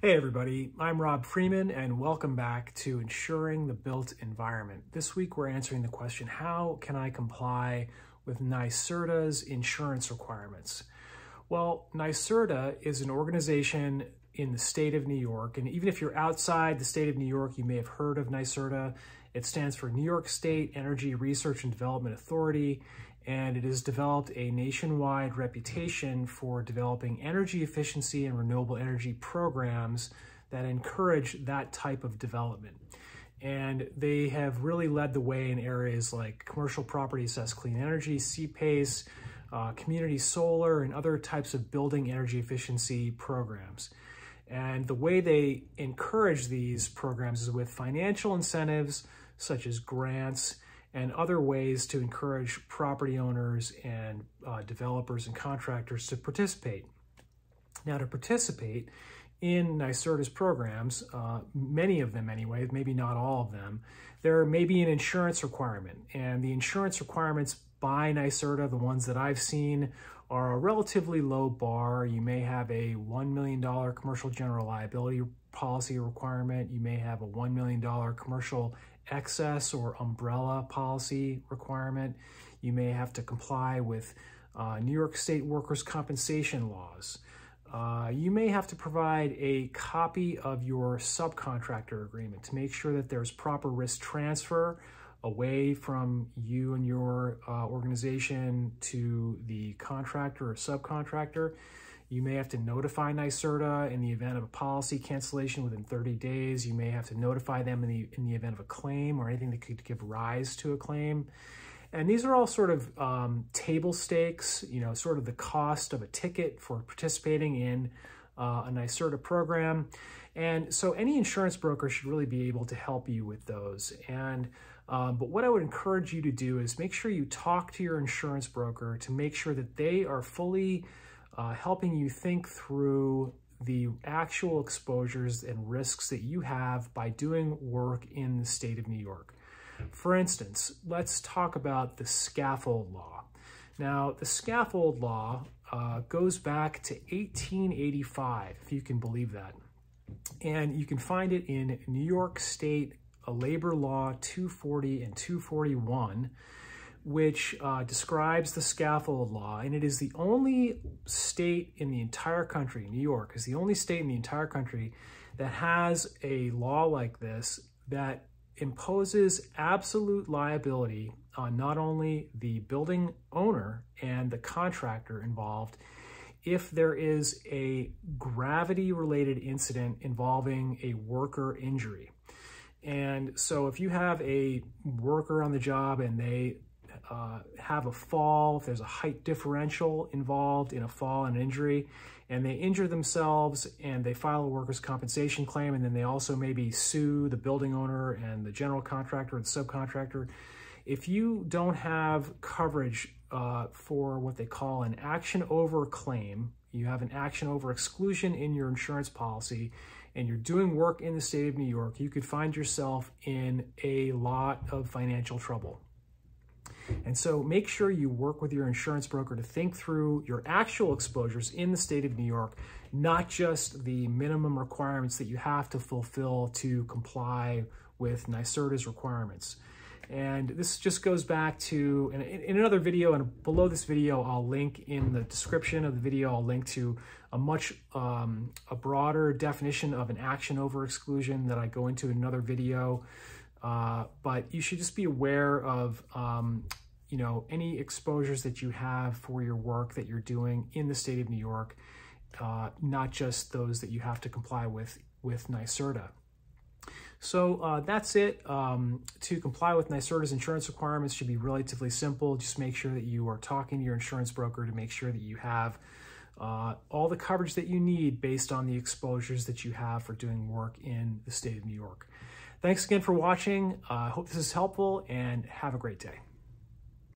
Hey everybody, I'm Rob Freeman and welcome back to Insuring the Built Environment. This week we're answering the question, how can I comply with NYSERDA's insurance requirements? Well, NYSERDA is an organization in the state of New York, and even if you're outside the state of New York, you may have heard of NYSERDA. It stands for New York State Energy Research and Development Authority, and it has developed a nationwide reputation for developing energy efficiency and renewable energy programs that encourage that type of development. And they have really led the way in areas like commercial property assessed clean energy, CPACE, community solar, and other types of building energy efficiency programs. And the way they encourage these programs is with financial incentives such as grants and other ways to encourage property owners and developers and contractors to participate. Now, to participate in NYSERDA's programs, many of them anyway, maybe not all of them, there may be an insurance requirement. And the insurance requirements by NYSERDA, the ones that I've seen, are a relatively low bar. You may have a $1 million commercial general liability policy requirement. You may have a $1 million commercial excess or umbrella policy requirement. You may have to comply with New York State workers' compensation laws. You may have to provide a copy of your subcontractor agreement to make sure that there's proper risk transfer away from you and your organization to the contractor or subcontractor. You may have to notify NYSERDA in the event of a policy cancellation within 30 days. You may have to notify them in the event of a claim or anything that could give rise to a claim. And these are all sort of table stakes, sort of the cost of a ticket for participating in a NYSERDA program. And so any insurance broker should really be able to help you with those. And but what I would encourage you to do is make sure you talk to your insurance broker to make sure that they are fully helping you think through the actual exposures and risks that you have by doing work in the state of New York. For instance, let's talk about the scaffold law. Now, the scaffold law goes back to 1885, if you can believe that. And you can find it in New York State Labor Law 240 and 241, which describes the scaffold law, and it is the only state in the entire country, New York is the only state in the entire country that has a law like this that imposes absolute liability on not only the building owner and the contractor involved if there is a gravity-related incident involving a worker injury. And so if you have a worker on the job and they have a fall, if there's a height differential involved in a fall and injury, and they injure themselves and they file a workers' compensation claim, and then they also maybe sue the building owner and the general contractor or the subcontractor, if you don't have coverage for what they call an action over claim, you have an action over exclusion in your insurance policy, and you're doing work in the state of New York, you could find yourself in a lot of financial trouble. And so make sure you work with your insurance broker to think through your actual exposures in the state of New York, not just the minimum requirements that you have to fulfill to comply with NYSERDA's requirements. And this just goes back to, in another video, and below this video, I'll link in the description of the video, I'll link to a much a broader definition of an action over exclusion that I go into in another video. But you should just be aware of any exposures that you have for your work that you're doing in the state of New York, not just those that you have to comply with NYSERDA. So that's it. To comply with NYSERDA's insurance requirements should be relatively simple. Just make sure that you are talking to your insurance broker to make sure that you have all the coverage that you need based on the exposures that you have for doing work in the state of New York. Thanks again for watching. I hope this is helpful, and have a great day.